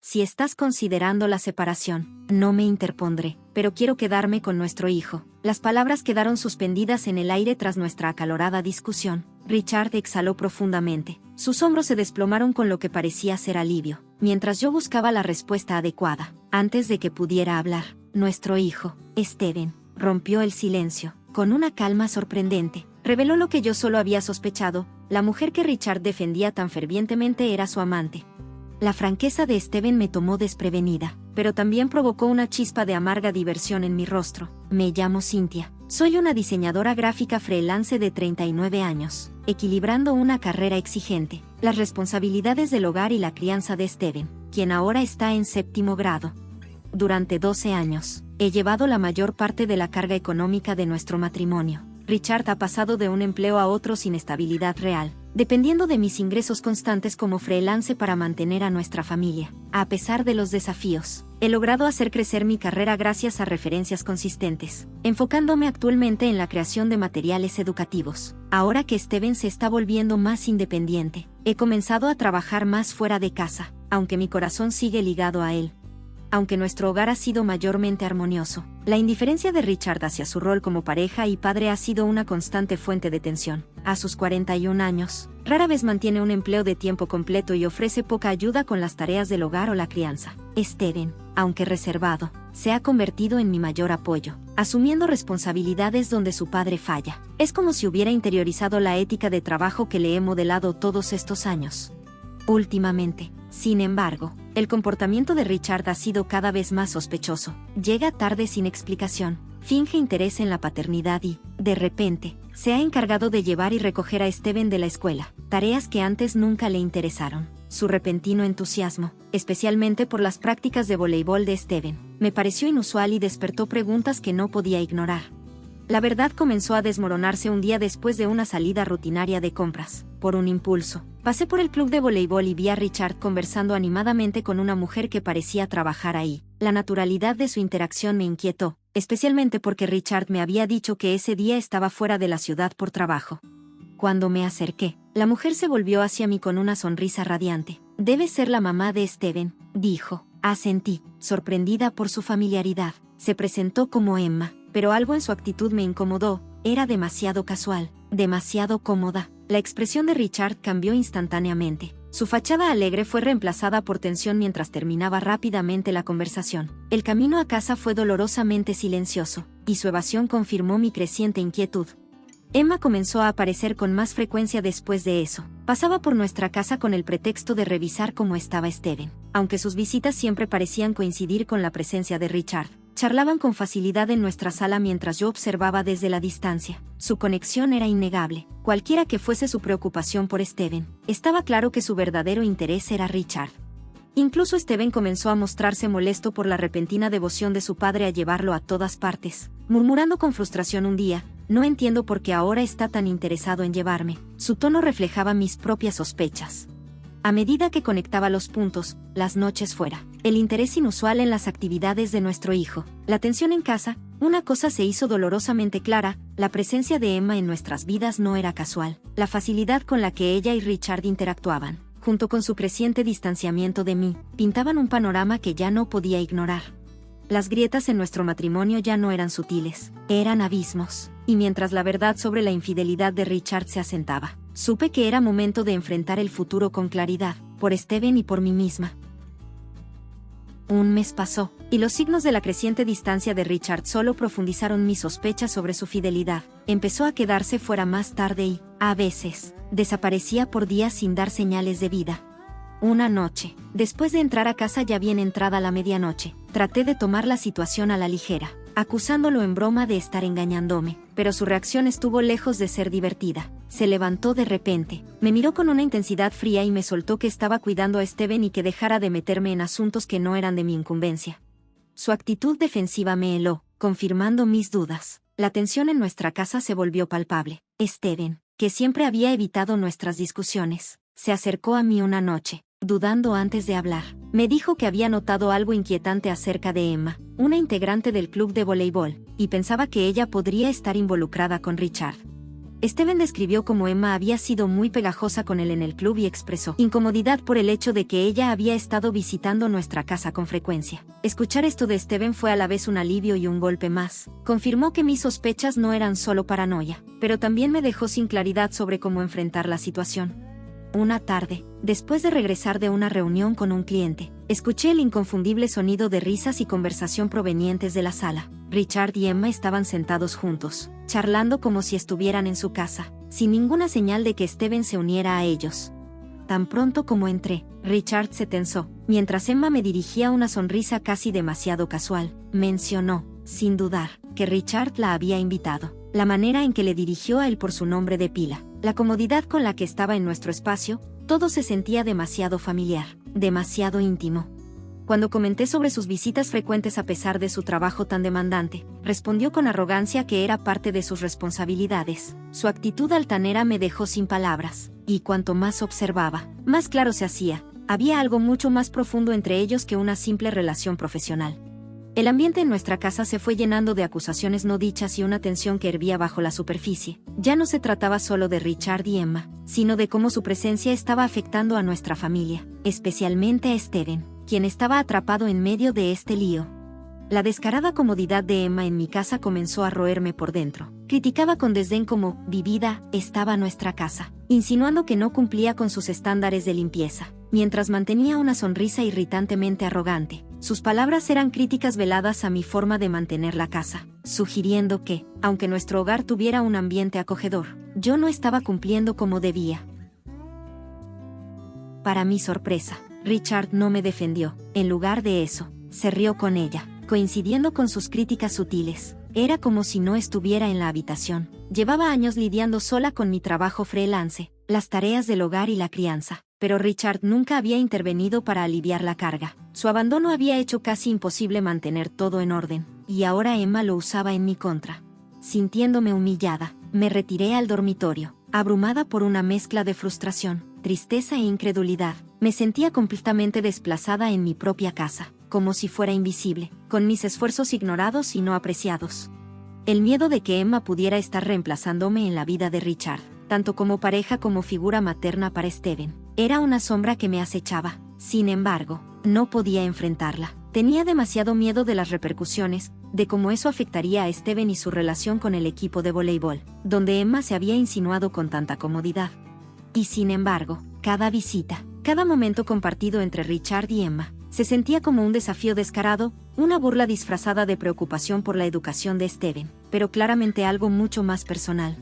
Si estás considerando la separación, no me interpondré, pero quiero quedarme con nuestro hijo. Las palabras quedaron suspendidas en el aire tras nuestra acalorada discusión. Richard exhaló profundamente. Sus hombros se desplomaron con lo que parecía ser alivio, mientras yo buscaba la respuesta adecuada. Antes de que pudiera hablar, nuestro hijo, Steven, rompió el silencio. Con una calma sorprendente, reveló lo que yo solo había sospechado: la mujer que Richard defendía tan fervientemente era su amante. La franqueza de Steven me tomó desprevenida, pero también provocó una chispa de amarga diversión en mi rostro. Me llamo Cynthia. Soy una diseñadora gráfica freelance de 39 años, equilibrando una carrera exigente, las responsabilidades del hogar y la crianza de Steven, quien ahora está en 7º grado. Durante 12 años, he llevado la mayor parte de la carga económica de nuestro matrimonio. Richard ha pasado de un empleo a otro sin estabilidad real, dependiendo de mis ingresos constantes como freelance para mantener a nuestra familia. A pesar de los desafíos, he logrado hacer crecer mi carrera gracias a referencias consistentes, enfocándome actualmente en la creación de materiales educativos. Ahora que Steven se está volviendo más independiente, he comenzado a trabajar más fuera de casa, aunque mi corazón sigue ligado a él. Aunque nuestro hogar ha sido mayormente armonioso, la indiferencia de Richard hacia su rol como pareja y padre ha sido una constante fuente de tensión. A sus 41 años, rara vez mantiene un empleo de tiempo completo y ofrece poca ayuda con las tareas del hogar o la crianza. Steven, aunque reservado, se ha convertido en mi mayor apoyo, asumiendo responsabilidades donde su padre falla. Es como si hubiera interiorizado la ética de trabajo que le he modelado todos estos años. Últimamente, sin embargo, el comportamiento de Richard ha sido cada vez más sospechoso. Llega tarde sin explicación, finge interés en la paternidad y, de repente, se ha encargado de llevar y recoger a Steven de la escuela, tareas que antes nunca le interesaron. Su repentino entusiasmo, especialmente por las prácticas de voleibol de Steven, me pareció inusual y despertó preguntas que no podía ignorar. La verdad comenzó a desmoronarse un día después de una salida rutinaria de compras. Por un impulso, pasé por el club de voleibol y vi a Richard conversando animadamente con una mujer que parecía trabajar ahí. La naturalidad de su interacción me inquietó, especialmente porque Richard me había dicho que ese día estaba fuera de la ciudad por trabajo. Cuando me acerqué, la mujer se volvió hacia mí con una sonrisa radiante. «Debe ser la mamá de Steven», dijo. Asentí, sorprendida por su familiaridad. Se presentó como Emma, pero algo en su actitud me incomodó. Era demasiado casual, demasiado cómoda. La expresión de Richard cambió instantáneamente. Su fachada alegre fue reemplazada por tensión mientras terminaba rápidamente la conversación. El camino a casa fue dolorosamente silencioso, y su evasión confirmó mi creciente inquietud. Emma comenzó a aparecer con más frecuencia después de eso. Pasaba por nuestra casa con el pretexto de revisar cómo estaba Steven. Aunque sus visitas siempre parecían coincidir con la presencia de Richard, charlaban con facilidad en nuestra sala mientras yo observaba desde la distancia. Su conexión era innegable. Cualquiera que fuese su preocupación por Steven, estaba claro que su verdadero interés era Richard. Incluso Steven comenzó a mostrarse molesto por la repentina devoción de su padre a llevarlo a todas partes, murmurando con frustración un día: «No entiendo por qué ahora está tan interesado en llevarme». Su tono reflejaba mis propias sospechas. A medida que conectaba los puntos, las noches fuera, el interés inusual en las actividades de nuestro hijo, la tensión en casa, una cosa se hizo dolorosamente clara: la presencia de Emma en nuestras vidas no era casual. La facilidad con la que ella y Richard interactuaban, junto con su creciente distanciamiento de mí, pintaban un panorama que ya no podía ignorar. Las grietas en nuestro matrimonio ya no eran sutiles, eran abismos, y mientras la verdad sobre la infidelidad de Richard se asentaba, supe que era momento de enfrentar el futuro con claridad, por Steven y por mí misma. Un mes pasó, y los signos de la creciente distancia de Richard solo profundizaron mis sospechas sobre su fidelidad. Empezó a quedarse fuera más tarde y, a veces, desaparecía por días sin dar señales de vida. Una noche, después de entrar a casa ya bien entrada la medianoche, traté de tomar la situación a la ligera, acusándolo en broma de estar engañándome, pero su reacción estuvo lejos de ser divertida. Se levantó de repente, me miró con una intensidad fría y me soltó que estaba cuidando a Steven y que dejara de meterme en asuntos que no eran de mi incumbencia. Su actitud defensiva me heló, confirmando mis dudas. La tensión en nuestra casa se volvió palpable. Steven, que siempre había evitado nuestras discusiones, se acercó a mí una noche, dudando antes de hablar. Me dijo que había notado algo inquietante acerca de Emma, una integrante del club de voleibol, y pensaba que ella podría estar involucrada con Richard. Steven describió cómo Emma había sido muy pegajosa con él en el club y expresó incomodidad por el hecho de que ella había estado visitando nuestra casa con frecuencia. Escuchar esto de Steven fue a la vez un alivio y un golpe más. Confirmó que mis sospechas no eran solo paranoia, pero también me dejó sin claridad sobre cómo enfrentar la situación. Una tarde, después de regresar de una reunión con un cliente, escuché el inconfundible sonido de risas y conversación provenientes de la sala. Richard y Emma estaban sentados juntos, charlando como si estuvieran en su casa, sin ninguna señal de que Steven se uniera a ellos. Tan pronto como entré, Richard se tensó, mientras Emma me dirigía una sonrisa casi demasiado casual. Mencionó, sin dudar, que Richard la había invitado. La manera en que le dirigió a él por su nombre de pila, la comodidad con la que estaba en nuestro espacio, todo se sentía demasiado familiar, demasiado íntimo. Cuando comenté sobre sus visitas frecuentes a pesar de su trabajo tan demandante, respondió con arrogancia que era parte de sus responsabilidades. Su actitud altanera me dejó sin palabras, y cuanto más observaba, más claro se hacía, había algo mucho más profundo entre ellos que una simple relación profesional. El ambiente en nuestra casa se fue llenando de acusaciones no dichas y una tensión que hervía bajo la superficie. Ya no se trataba solo de Richard y Emma, sino de cómo su presencia estaba afectando a nuestra familia, especialmente a Steven, quien estaba atrapado en medio de este lío. La descarada comodidad de Emma en mi casa comenzó a roerme por dentro. Criticaba con desdén cómo, vivida, estaba nuestra casa, insinuando que no cumplía con sus estándares de limpieza, mientras mantenía una sonrisa irritantemente arrogante. Sus palabras eran críticas veladas a mi forma de mantener la casa, sugiriendo que, aunque nuestro hogar tuviera un ambiente acogedor, yo no estaba cumpliendo como debía. Para mi sorpresa, Richard no me defendió. En lugar de eso, se rió con ella, coincidiendo con sus críticas sutiles. Era como si no estuviera en la habitación. Llevaba años lidiando sola con mi trabajo freelance, las tareas del hogar y la crianza, pero Richard nunca había intervenido para aliviar la carga. Su abandono había hecho casi imposible mantener todo en orden, y ahora Emma lo usaba en mi contra. Sintiéndome humillada, me retiré al dormitorio, abrumada por una mezcla de frustración, tristeza e incredulidad. Me sentía completamente desplazada en mi propia casa, como si fuera invisible, con mis esfuerzos ignorados y no apreciados. El miedo de que Emma pudiera estar reemplazándome en la vida de Richard, tanto como pareja como figura materna para Steven, era una sombra que me acechaba. Sin embargo, no podía enfrentarla. Tenía demasiado miedo de las repercusiones, de cómo eso afectaría a Steven y su relación con el equipo de voleibol, donde Emma se había insinuado con tanta comodidad. Y sin embargo, cada visita, cada momento compartido entre Richard y Emma, se sentía como un desafío descarado, una burla disfrazada de preocupación por la educación de Steven, pero claramente algo mucho más personal.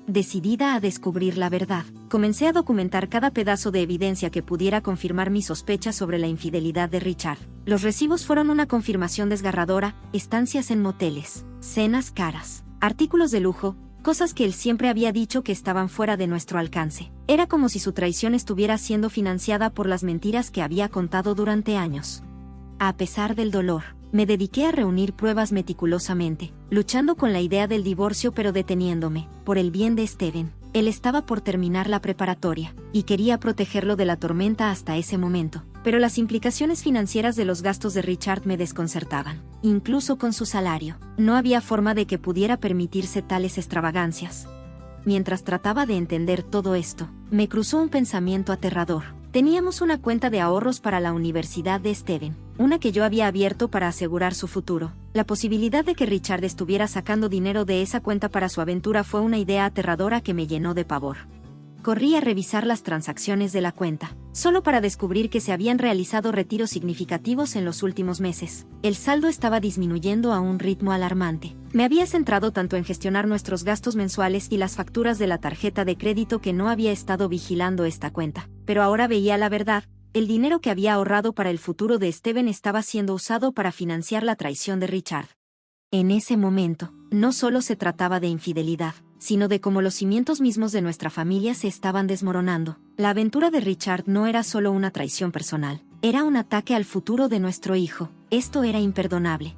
Decidida a descubrir la verdad, comencé a documentar cada pedazo de evidencia que pudiera confirmar mis sospechas sobre la infidelidad de Richard. Los recibos fueron una confirmación desgarradora: estancias en moteles, cenas caras, artículos de lujo, cosas que él siempre había dicho que estaban fuera de nuestro alcance. Era como si su traición estuviera siendo financiada por las mentiras que había contado durante años. A pesar del dolor, me dediqué a reunir pruebas meticulosamente, luchando con la idea del divorcio pero deteniéndome, por el bien de Steven. Él estaba por terminar la preparatoria, y quería protegerlo de la tormenta hasta ese momento, pero las implicaciones financieras de los gastos de Richard me desconcertaban. Incluso con su salario, no había forma de que pudiera permitirse tales extravagancias. Mientras trataba de entender todo esto, me cruzó un pensamiento aterrador. Teníamos una cuenta de ahorros para la universidad de Steven, una que yo había abierto para asegurar su futuro. La posibilidad de que Richard estuviera sacando dinero de esa cuenta para su aventura fue una idea aterradora que me llenó de pavor. Corrí a revisar las transacciones de la cuenta, solo para descubrir que se habían realizado retiros significativos en los últimos meses. El saldo estaba disminuyendo a un ritmo alarmante. Me había centrado tanto en gestionar nuestros gastos mensuales y las facturas de la tarjeta de crédito que no había estado vigilando esta cuenta. Pero ahora veía la verdad: el dinero que había ahorrado para el futuro de Steven estaba siendo usado para financiar la traición de Richard. En ese momento, no solo se trataba de infidelidad, sino de cómo los cimientos mismos de nuestra familia se estaban desmoronando. La aventura de Richard no era solo una traición personal, era un ataque al futuro de nuestro hijo. Esto era imperdonable.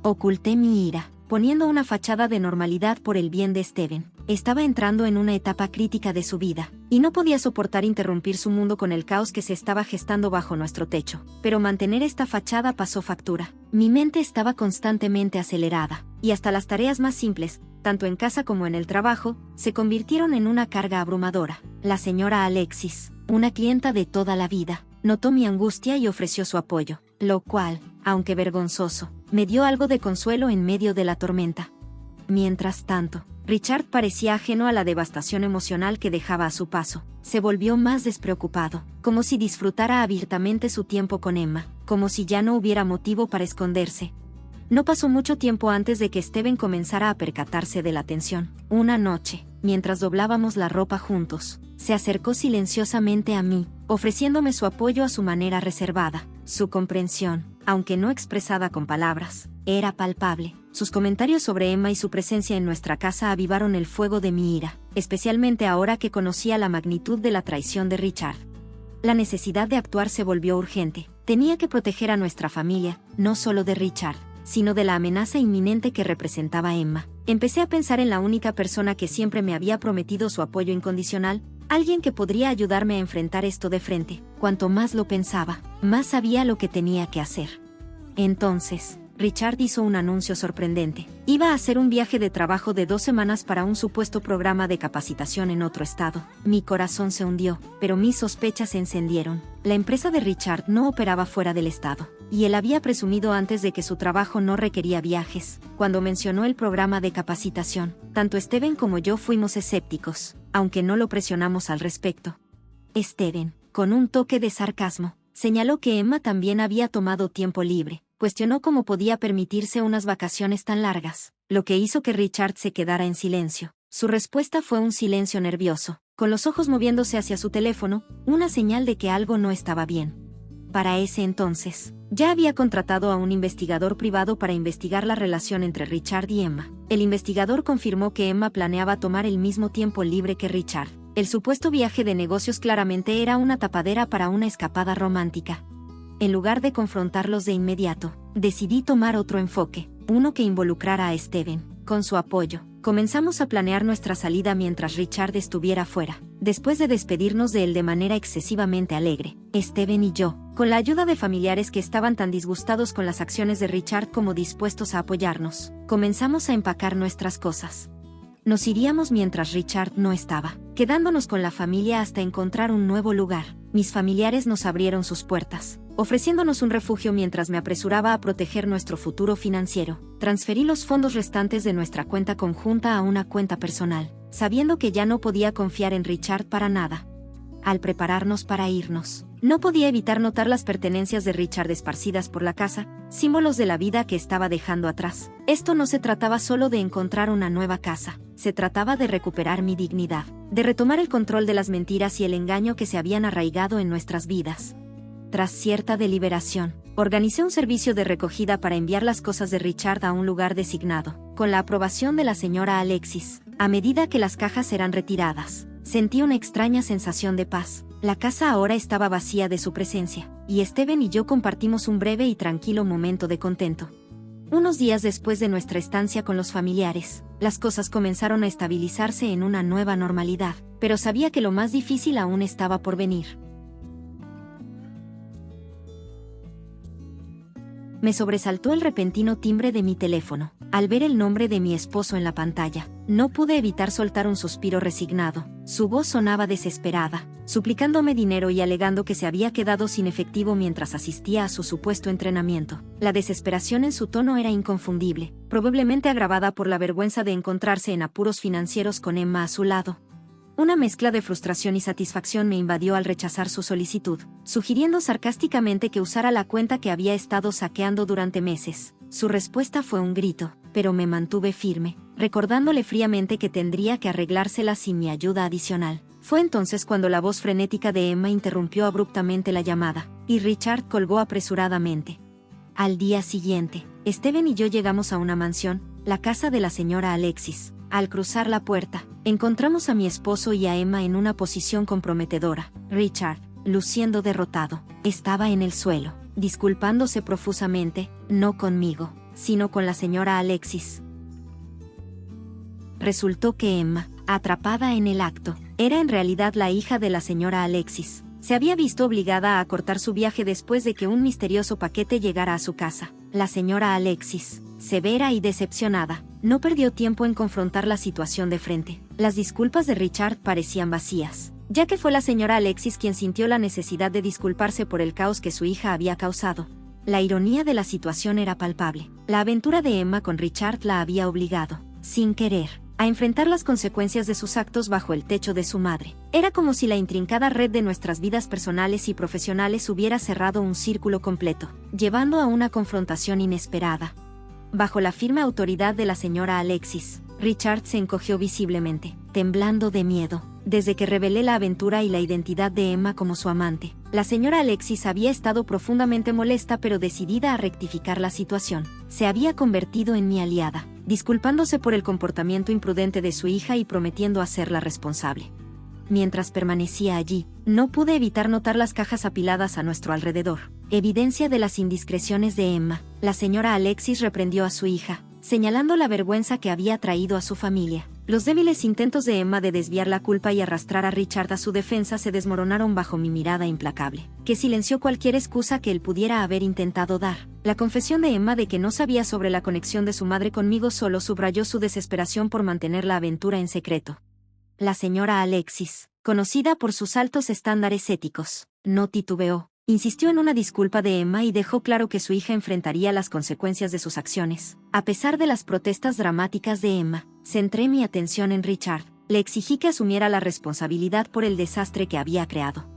Oculté mi ira, poniendo una fachada de normalidad por el bien de Steven. Estaba entrando en una etapa crítica de su vida, y no podía soportar interrumpir su mundo con el caos que se estaba gestando bajo nuestro techo. Pero mantener esta fachada pasó factura. Mi mente estaba constantemente acelerada, y hasta las tareas más simples, tanto en casa como en el trabajo, se convirtieron en una carga abrumadora. La señora Alexis, una clienta de toda la vida, notó mi angustia y ofreció su apoyo, lo cual, aunque vergonzoso, me dio algo de consuelo en medio de la tormenta. Mientras tanto, Richard parecía ajeno a la devastación emocional que dejaba a su paso. Se volvió más despreocupado, como si disfrutara abiertamente su tiempo con Emma, como si ya no hubiera motivo para esconderse. No pasó mucho tiempo antes de que Steven comenzara a percatarse de la tensión. Una noche, mientras doblábamos la ropa juntos, se acercó silenciosamente a mí, ofreciéndome su apoyo a su manera reservada. Su comprensión, aunque no expresada con palabras, era palpable. Sus comentarios sobre Emma y su presencia en nuestra casa avivaron el fuego de mi ira, especialmente ahora que conocía la magnitud de la traición de Richard. La necesidad de actuar se volvió urgente. Tenía que proteger a nuestra familia, no solo de Richard, sino de la amenaza inminente que representaba Emma. Empecé a pensar en la única persona que siempre me había prometido su apoyo incondicional, alguien que podría ayudarme a enfrentar esto de frente. Cuanto más lo pensaba, más sabía lo que tenía que hacer. Entonces, Richard hizo un anuncio sorprendente. Iba a hacer un viaje de trabajo de 2 semanas para un supuesto programa de capacitación en otro estado. Mi corazón se hundió, pero mis sospechas se encendieron. La empresa de Richard no operaba fuera del estado, y él había presumido antes de que su trabajo no requería viajes. Cuando mencionó el programa de capacitación, tanto Steven como yo fuimos escépticos, aunque no lo presionamos al respecto. Steven, con un toque de sarcasmo, señaló que Emma también había tomado tiempo libre. Cuestionó cómo podía permitirse unas vacaciones tan largas, lo que hizo que Richard se quedara en silencio. Su respuesta fue un silencio nervioso, con los ojos moviéndose hacia su teléfono, una señal de que algo no estaba bien. Para ese entonces, ya había contratado a un investigador privado para investigar la relación entre Richard y Emma. El investigador confirmó que Emma planeaba tomar el mismo tiempo libre que Richard. El supuesto viaje de negocios claramente era una tapadera para una escapada romántica. En lugar de confrontarlos de inmediato, decidí tomar otro enfoque, uno que involucrara a Steven. Con su apoyo, comenzamos a planear nuestra salida mientras Richard estuviera fuera. Después de despedirnos de él de manera excesivamente alegre, Steven y yo, con la ayuda de familiares que estaban tan disgustados con las acciones de Richard como dispuestos a apoyarnos, comenzamos a empacar nuestras cosas. Nos iríamos mientras Richard no estaba, quedándonos con la familia hasta encontrar un nuevo lugar. Mis familiares nos abrieron sus puertas, ofreciéndonos un refugio mientras me apresuraba a proteger nuestro futuro financiero. Transferí los fondos restantes de nuestra cuenta conjunta a una cuenta personal, sabiendo que ya no podía confiar en Richard para nada. Al prepararnos para irnos, no podía evitar notar las pertenencias de Richard esparcidas por la casa, símbolos de la vida que estaba dejando atrás. Esto no se trataba solo de encontrar una nueva casa, se trataba de recuperar mi dignidad, de retomar el control de las mentiras y el engaño que se habían arraigado en nuestras vidas. Tras cierta deliberación, organicé un servicio de recogida para enviar las cosas de Richard a un lugar designado, con la aprobación de la señora Alexis. A medida que las cajas eran retiradas, sentí una extraña sensación de paz. La casa ahora estaba vacía de su presencia, y Steven y yo compartimos un breve y tranquilo momento de contento. Unos días después de nuestra estancia con los familiares, las cosas comenzaron a estabilizarse en una nueva normalidad, pero sabía que lo más difícil aún estaba por venir. Me sobresaltó el repentino timbre de mi teléfono. Al ver el nombre de mi esposo en la pantalla, no pude evitar soltar un suspiro resignado. Su voz sonaba desesperada, suplicándome dinero y alegando que se había quedado sin efectivo mientras asistía a su supuesto entrenamiento. La desesperación en su tono era inconfundible, probablemente agravada por la vergüenza de encontrarse en apuros financieros con Emma a su lado. Una mezcla de frustración y satisfacción me invadió al rechazar su solicitud, sugiriendo sarcásticamente que usara la cuenta que había estado saqueando durante meses. Su respuesta fue un grito, pero me mantuve firme, recordándole fríamente que tendría que arreglársela sin mi ayuda adicional. Fue entonces cuando la voz frenética de Emma interrumpió abruptamente la llamada, y Richard colgó apresuradamente. Al día siguiente, Steven y yo llegamos a una mansión, la casa de la señora Alexis. Al cruzar la puerta, encontramos a mi esposo y a Emma en una posición comprometedora. Richard, luciendo derrotado, estaba en el suelo, disculpándose profusamente, no conmigo, sino con la señora Alexis. Resultó que Emma, atrapada en el acto, era en realidad la hija de la señora Alexis. Se había visto obligada a cortar su viaje después de que un misterioso paquete llegara a su casa. La señora Alexis severa y decepcionada. No perdió tiempo en confrontar la situación de frente. Las disculpas de Richard parecían vacías, ya que fue la señora Alexis quien sintió la necesidad de disculparse por el caos que su hija había causado. La ironía de la situación era palpable. La aventura de Emma con Richard la había obligado, sin querer, a enfrentar las consecuencias de sus actos bajo el techo de su madre. Era como si la intrincada red de nuestras vidas personales y profesionales hubiera cerrado un círculo completo, llevando a una confrontación inesperada. Bajo la firme autoridad de la señora Alexis, Richard se encogió visiblemente, temblando de miedo. Desde que revelé la aventura y la identidad de Emma como su amante, la señora Alexis había estado profundamente molesta pero decidida a rectificar la situación. Se había convertido en mi aliada, disculpándose por el comportamiento imprudente de su hija y prometiendo hacerla responsable. Mientras permanecía allí, no pude evitar notar las cajas apiladas a nuestro alrededor, evidencia de las indiscreciones de Emma. La señora Alexis reprendió a su hija, señalando la vergüenza que había traído a su familia. Los débiles intentos de Emma de desviar la culpa y arrastrar a Richard a su defensa se desmoronaron bajo mi mirada implacable, que silenció cualquier excusa que él pudiera haber intentado dar. La confesión de Emma de que no sabía sobre la conexión de su madre conmigo solo subrayó su desesperación por mantener la aventura en secreto. La señora Alexis, conocida por sus altos estándares éticos, no titubeó. Insistió en una disculpa de Emma y dejó claro que su hija enfrentaría las consecuencias de sus acciones. A pesar de las protestas dramáticas de Emma, centré mi atención en Richard. Le exigí que asumiera la responsabilidad por el desastre que había creado.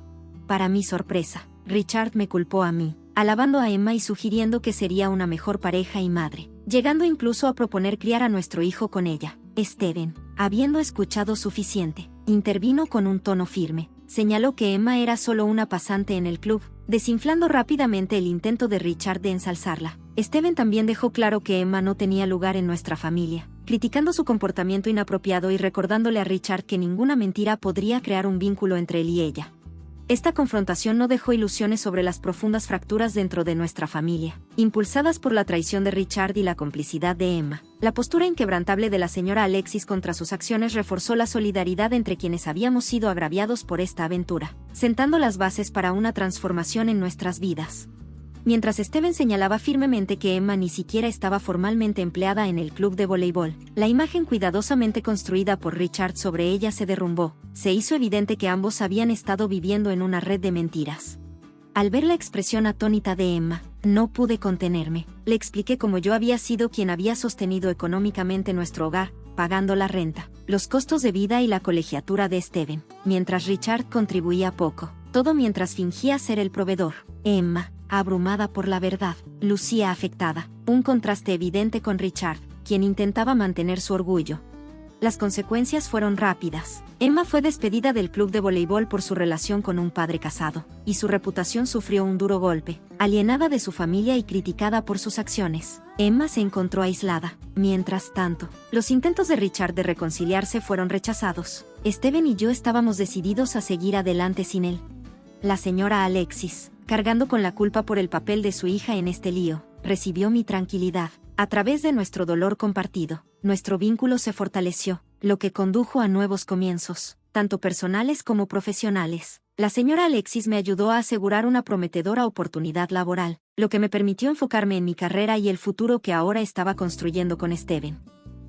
Para mi sorpresa, Richard me culpó a mí, alabando a Emma y sugiriendo que sería una mejor pareja y madre, llegando incluso a proponer criar a nuestro hijo con ella. Steven, habiendo escuchado suficiente, intervino con un tono firme. Señaló que Emma era solo una pasante en el club, desinflando rápidamente el intento de Richard de ensalzarla. Steven también dejó claro que Emma no tenía lugar en nuestra familia, criticando su comportamiento inapropiado y recordándole a Richard que ninguna mentira podría crear un vínculo entre él y ella. Esta confrontación no dejó ilusiones sobre las profundas fracturas dentro de nuestra familia, impulsadas por la traición de Richard y la complicidad de Emma. La postura inquebrantable de la señora Alexis contra sus acciones reforzó la solidaridad entre quienes habíamos sido agraviados por esta aventura, sentando las bases para una transformación en nuestras vidas. Mientras Steven señalaba firmemente que Emma ni siquiera estaba formalmente empleada en el club de voleibol, la imagen cuidadosamente construida por Richard sobre ella se derrumbó. Se hizo evidente que ambos habían estado viviendo en una red de mentiras. Al ver la expresión atónita de Emma, no pude contenerme. Le expliqué cómo yo había sido quien había sostenido económicamente nuestro hogar, pagando la renta, los costos de vida y la colegiatura de Steven, mientras Richard contribuía poco. Todo mientras fingía ser el proveedor. Emma, abrumada por la verdad, lucía afectada, un contraste evidente con Richard, quien intentaba mantener su orgullo. Las consecuencias fueron rápidas. Emma fue despedida del club de voleibol por su relación con un padre casado, y su reputación sufrió un duro golpe. Alienada de su familia y criticada por sus acciones, Emma se encontró aislada. Mientras tanto, los intentos de Richard de reconciliarse fueron rechazados. Steven y yo estábamos decididos a seguir adelante sin él. La señora Alexis, cargando con la culpa por el papel de su hija en este lío, recibió mi tranquilidad. A través de nuestro dolor compartido, nuestro vínculo se fortaleció, lo que condujo a nuevos comienzos, tanto personales como profesionales. La señora Alexis me ayudó a asegurar una prometedora oportunidad laboral, lo que me permitió enfocarme en mi carrera y el futuro que ahora estaba construyendo con Steven.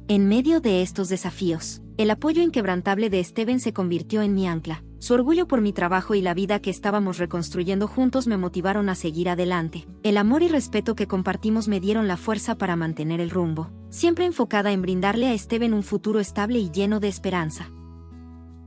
En medio de estos desafíos, el apoyo inquebrantable de Steven se convirtió en mi ancla. Su orgullo por mi trabajo y la vida que estábamos reconstruyendo juntos me motivaron a seguir adelante. El amor y respeto que compartimos me dieron la fuerza para mantener el rumbo, siempre enfocada en brindarle a Steven un futuro estable y lleno de esperanza.